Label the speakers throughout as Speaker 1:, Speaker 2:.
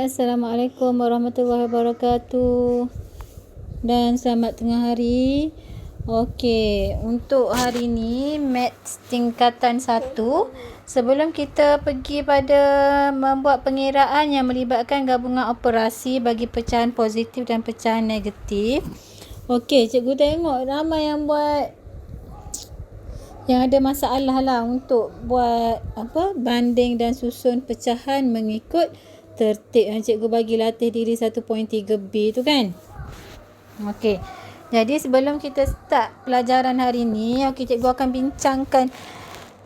Speaker 1: Assalamualaikum warahmatullahi wabarakatuh. Dan selamat tengah hari. Okey, untuk hari ni Maths tingkatan 1. Sebelum kita pergi pada membuat pengiraan yang melibatkan gabungan operasi bagi pecahan positif dan pecahan negatif. Okey, cikgu tengok ramai yang buat yang ada masalah lah untuk buat banding dan susun pecahan mengikut tertib yang cikgu bagi latih diri 1.3b tu kan. Okey. Jadi sebelum kita start pelajaran hari ni, cikgu akan bincangkan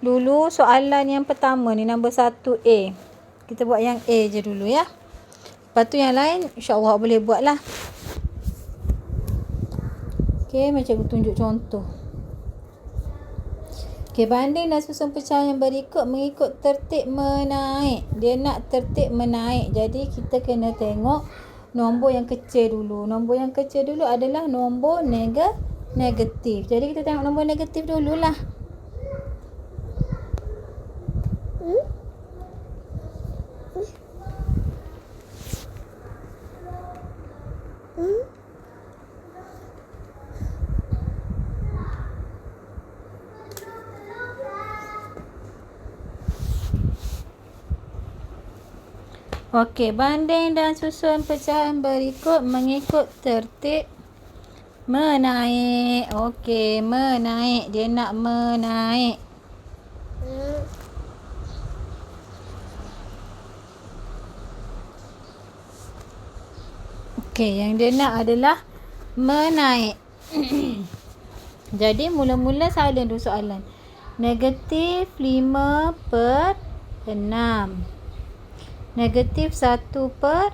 Speaker 1: dulu soalan yang pertama ni, nombor 1A. Kita buat yang A je dulu ya. Lepas tu yang lain insya-Allah boleh buat lah. Okey, macam cikgu tunjuk contoh. Okey, banding dan susun pecahan yang berikut mengikut tertib menaik. Dia nak tertib menaik. Jadi kita kena tengok nombor yang kecil dulu. Nombor yang kecil dulu adalah nombor negatif. Jadi kita tengok nombor negatif dululah. Okey, banding dan susun pecahan berikut mengikut tertib menaik. Okey, menaik. Dia nak menaik. Okey, yang dia nak adalah menaik. Jadi mula-mula salin dulu soalan. Negatif 5/6. Negatif 1/4.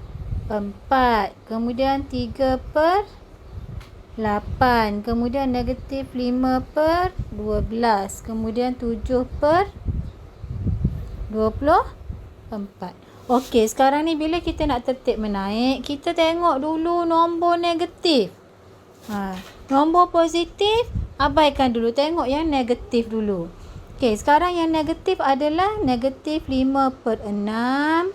Speaker 1: Kemudian 3/8. Kemudian negatif 5/12. Kemudian 7/24. Okey, sekarang ni bila kita nak tertib menaik, kita tengok dulu nombor negatif. Nombor positif abaikan dulu. Tengok yang negatif dulu. Okey, sekarang yang negatif adalah negatif 5/6.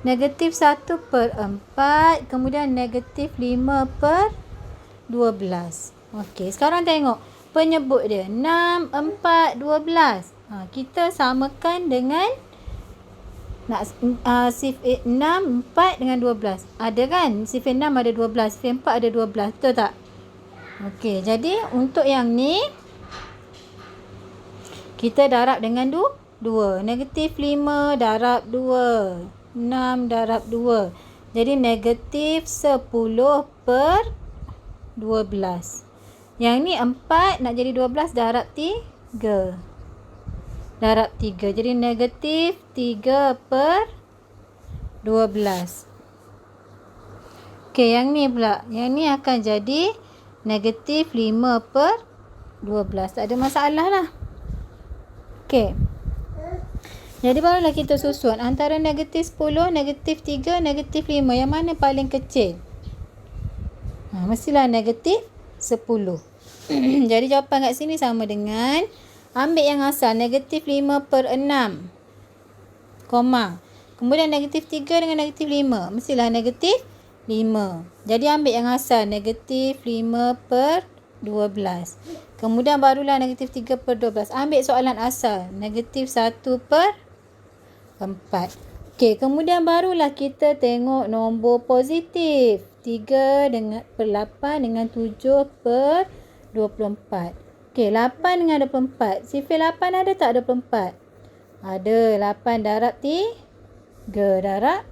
Speaker 1: Negatif 1/4, kemudian negatif 5/12. Okey, sekarang tengok penyebut dia 6, 4, 12. Kita samakan dengan sifar 6, 4 dengan 12. Ada kan? Sifar 6 ada 12, sifar 4 ada 12. Betul tak? Okey, jadi untuk yang ni kita darab dengan 2. Negatif 5 darab 2. 6 darab 2. Jadi negatif 10/12. Yang ni 4 nak jadi 12 darab 3. Darab 3. Jadi negatif 3/12. Okey, yang ni pula. Yang ni akan jadi negatif 5/12. Tak ada masalah lah. Okey. Jadi barulah kita susun antara negatif 10, negatif 3, negatif 5. Yang mana paling kecil? Mestilah negatif 10. Jadi jawapan kat sini sama dengan ambil yang asal negatif 5/6. Koma. Kemudian negatif 3 dengan negatif 5. Mestilah negatif 5. Jadi ambil yang asal negatif 5/12. Kemudian barulah negatif 3/12. Ambil soalan asal negatif 1/4. Okey, kemudian barulah kita tengok nombor positif. 3 dengan 8 dengan 7/24. Okey, 8 dengan 24. Sifar 8 ada tak 24? Ada. 8 darab 3 darab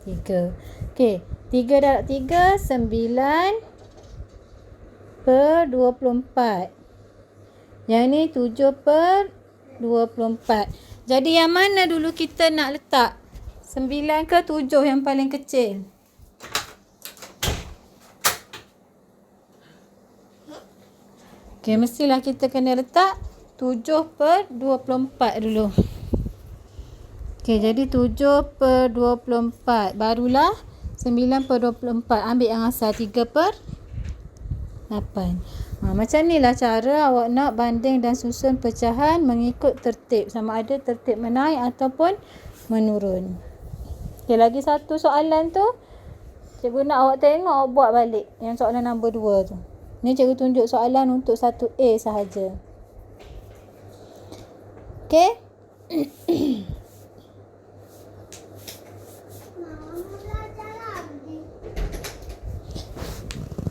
Speaker 1: 3. Okey, 3 darab 3 9/24. Yang ni 7/24. Jadi yang mana dulu kita nak letak? 9 ke 7 yang paling kecil? Okey, mestilah kita kena letak 7/24 dulu. Okey, jadi 7/24. Barulah 9/24. Ambil yang asal 3/8. Macam ni lah cara awak nak banding dan susun pecahan mengikut tertib. Sama ada tertib menaik ataupun menurun. Okay, lagi satu soalan tu. Cikgu nak awak tengok, awak buat balik. Yang soalan nombor 2 tu. Ni cikgu tunjuk soalan untuk 1A sahaja. Okay.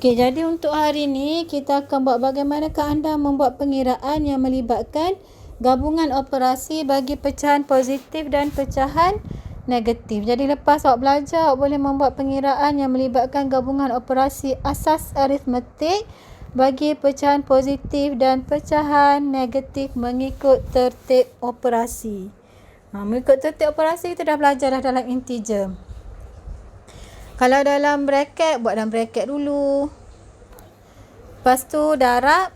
Speaker 1: Okey, jadi untuk hari ni kita akan buat bagaimanakah anda membuat pengiraan yang melibatkan gabungan operasi bagi pecahan positif dan pecahan negatif. Jadi lepas awak belajar, awak boleh membuat pengiraan yang melibatkan gabungan operasi asas aritmetik bagi pecahan positif dan pecahan negatif mengikut tertib operasi. Mengikut tertib operasi kita dah belajar dah dalam integer. Kalau dalam bracket, buat dalam bracket dulu. Lepas tu darab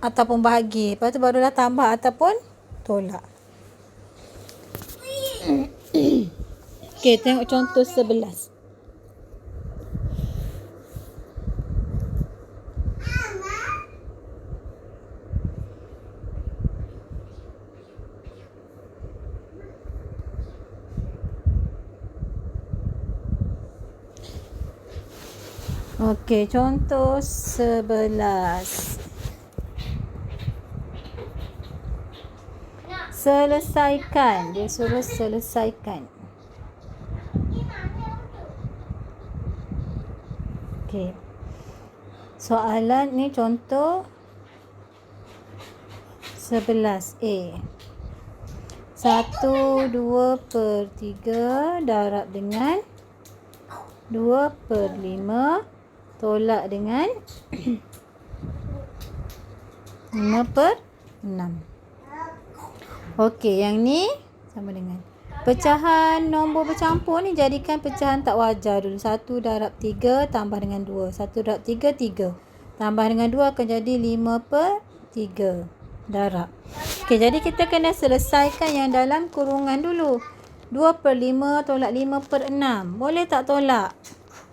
Speaker 1: ataupun bahagi. Lepas tu barulah tambah ataupun tolak. Okey, tengok contoh 11. Okey, contoh 11. Selesaikan. Dia suruh selesaikan. Okey. Soalan ni contoh 11A. 1/2/3 darab dengan 2/5 tolak dengan 5/6. Okey, yang ni sama dengan pecahan nombor bercampur ni jadikan pecahan tak wajar dulu. 1/3 tambah dengan 2. 1/3, 3. Tambah dengan 2 akan jadi 5/3 darab. Okey, jadi kita kena selesaikan yang dalam kurungan dulu. 2/5 tolak 5/6. Boleh tak tolak?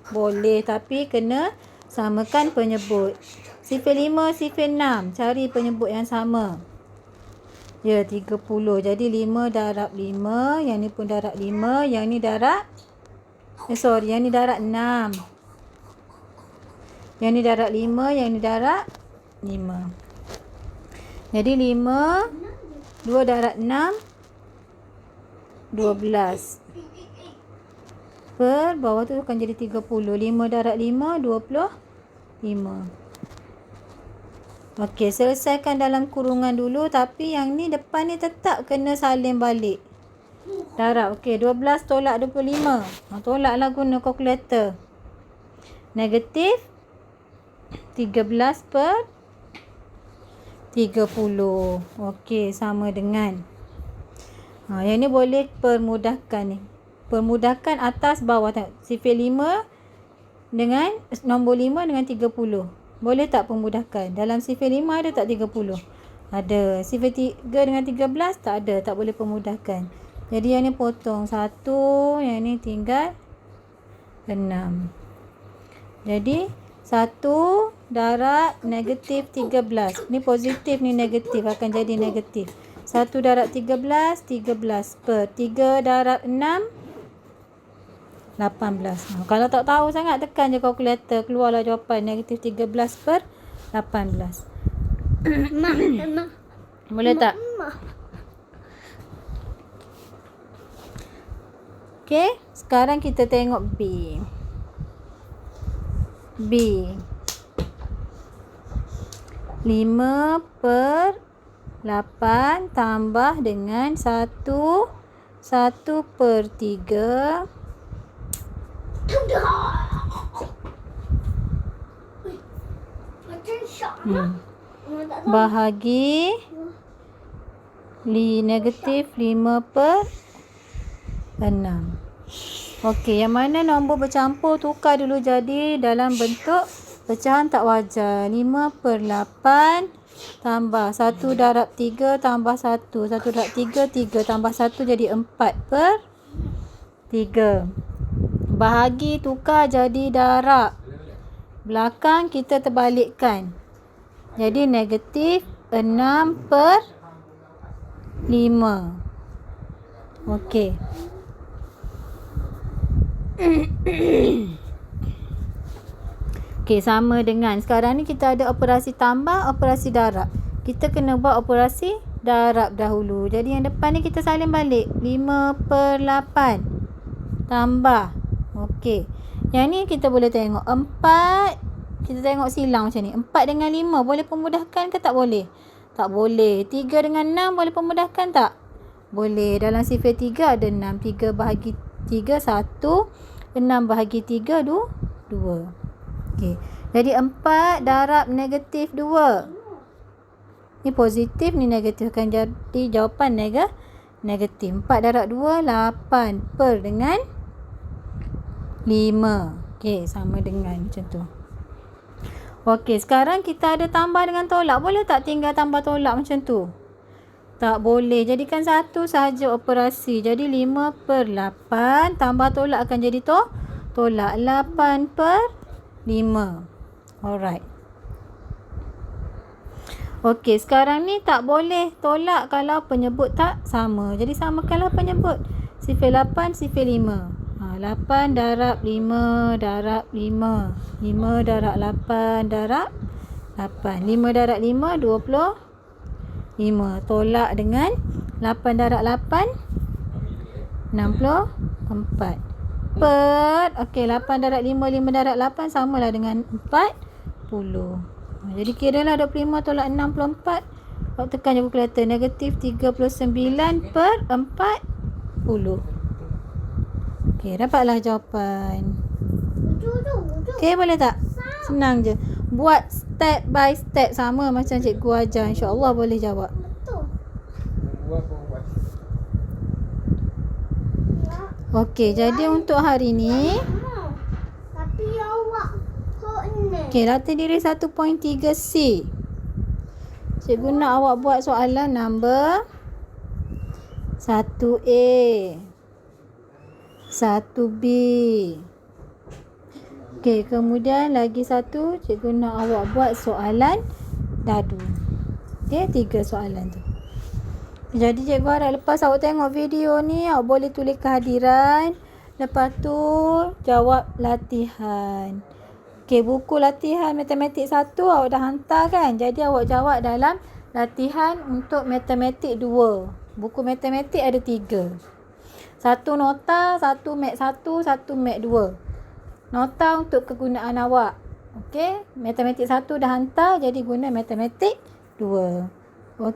Speaker 1: Boleh, tapi kena samakan penyebut. 0,5, 0,6. Cari penyebut yang sama. Ya, 30. Jadi 5 darab 5. Yang ni pun darab 5. Yang ni darab yang ni darab 6. Yang ni darab 5. Yang ni darab 5. Jadi 5 2 darab 6 12. Per bawah tu akan jadi 30. 5 darab 5 25. Okey, selesaikan dalam kurungan dulu, tapi yang ni depan ni tetap kena salin balik. Darab. Okey, 12 tolak 25. Tolaklah guna kalkulator. Negatif 13/30. Okey, sama dengan. Yang ni boleh permudahkan ni. Permudahkan atas bawah. Tengok. 0,5 dengan nombor 5 dengan 30. Boleh tak permudahkan? Dalam 0,5 ada tak 30? Ada. 0,3 dengan 13 tak ada. Tak boleh permudahkan. Jadi yang ni potong 1. Yang ni tinggal 6. Jadi 1 darab negatif 13. Ni positif, ni negatif. Akan jadi negatif. 1 darab 13, 13 per 3 darab 6, 18. Kalau tak tahu sangat, tekan je kalkulator. Keluarlah jawapan negatif 13/18. Boleh tak? Okey, sekarang kita tengok B. B. 5/8 tambah dengan 1/3 bahagi negatif 5/6. Okey, yang mana nombor bercampur tukar dulu jadi dalam bentuk pecahan tak wajar. 5/8 tambah 1 darab 3 tambah 1. 1 darab 3, 3 tambah 1 jadi 4/3. Bahagi tukar jadi darab. Belakang kita terbalikkan. Jadi negatif 6/5. Okey. Okey, sama dengan sekarang ni kita ada operasi tambah, operasi darab. Kita kena buat operasi darab dahulu. Jadi yang depan ni kita salin balik. 5/8 tambah. Okey. Yang ni kita boleh tengok 4. Kita tengok silang macam ni. 4 dengan 5 boleh pemudahkan ke tak boleh? Tak boleh. 3 dengan 6 boleh pemudahkan tak? Boleh. Dalam sifar 3 ada 6. 3 bahagi 3 1. 6 bahagi 3 2. Okey. Jadi 4 darab negatif 2. Ni positif, ni negatif. Akan jadi jawapan negatif. 4 darab 2 8 per dengan 5. Okey, sama dengan macam tu. Okey, sekarang kita ada tambah dengan tolak. Boleh tak tinggal tambah tolak macam tu? Tak boleh. Jadikan satu sahaja operasi. Jadi 5/8 tambah tolak akan jadi tolak 8/5. Alright. Okey, sekarang ni tak boleh tolak kalau penyebut tak sama. Jadi samakanlah penyebut. Sifar 8, sifar 5. 8 darab 5 darab 5. 5 darab 8 darab 8. 5 darab 5, 25. Tolak dengan 8 darab 8, 64. Per, okey, 8 darab 5, 5 darab 8 samalah dengan 40. Jadi kiralah 25 tolak 64. Awak tekan je kalkulator. Negatif 39/40. Okey, dapatlah jawapan. Okey, boleh tak? Senang je. Buat step by step sama macam cikgu ajar. InsyaAllah boleh jawab. Okey, jadi untuk hari ni okey, latih diri 1.3C. Cikgu nak awak buat soalan nombor 1A, 1B. Okey, kemudian lagi satu, cikgu nak awak buat soalan dadu. Okey, 3 soalan tu. Jadi cikgu harap lepas awak tengok video ni, awak boleh tulis kehadiran. Lepas tu jawab latihan. Okey, buku latihan matematik 1 awak dah hantar kan? Jadi awak jawab dalam latihan untuk matematik 2. Buku matematik ada 3. 1 nota, 1 mat 1, 1 mat 2. Nota untuk kegunaan awak. Okey, matematik 1 dah hantar, jadi guna matematik 2. Okey.